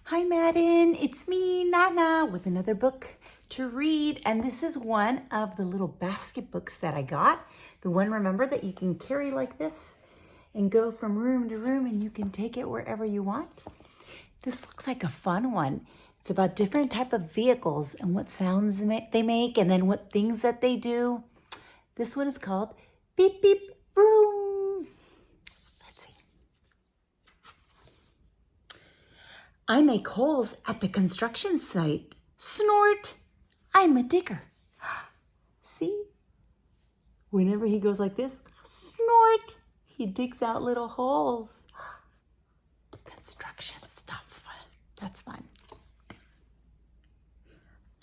Hi Madden, it's me, Nana, with another book to read. And this is one of the little basket books that I got. The one, remember, that you can carry like this and go from room to room and you can take it wherever you want. This looks like a fun one. It's about different type of vehicles and what sounds they make and then what things that they do. This one is called Beep Beep Vroom. Let's see. I make holes at the construction site. Snort! I'm a digger. See? Whenever he goes like this, snort! He digs out little holes. Construction stuff. That's fun.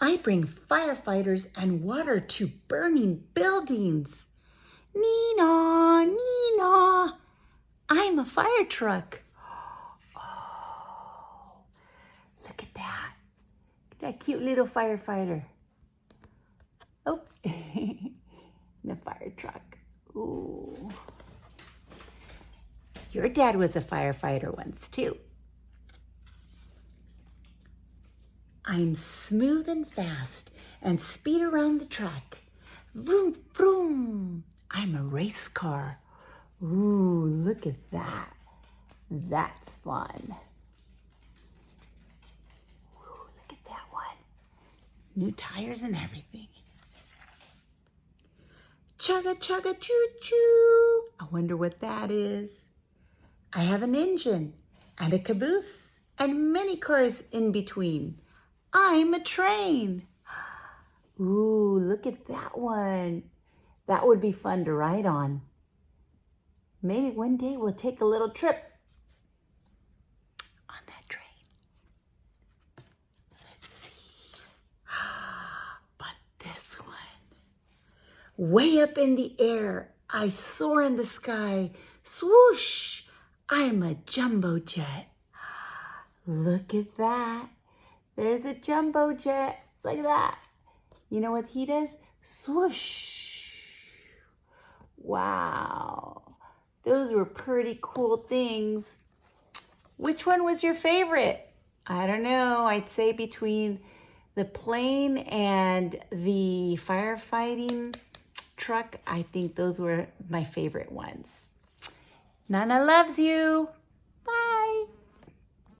I bring firefighters and water to burning buildings. Nina, Nina, I'm a fire truck. Oh, look at that. That cute little firefighter. Oops. The fire truck. Ooh. Your dad was a firefighter once too. I'm smooth and fast and speed around the track. Vroom, vroom. I'm a race car. Ooh, look at that. That's fun. Ooh, look at that one. New tires and everything. Chugga, chugga, choo, choo. I wonder what that is. I have an engine and a caboose and many cars in between. I'm a train. Ooh, look at that one. That would be fun to ride on. Maybe one day we'll take a little trip on that train. Let's see. But this one. Way up in the air, I soar in the sky. Swoosh! I'm a jumbo jet. Look at that. There's a jumbo jet. Look at that. You know what he does? Swoosh. Wow. Those were pretty cool things. Which one was your favorite? I don't know. I'd say between the plane and the firefighting truck, I think those were my favorite ones. Nana loves you. Bye.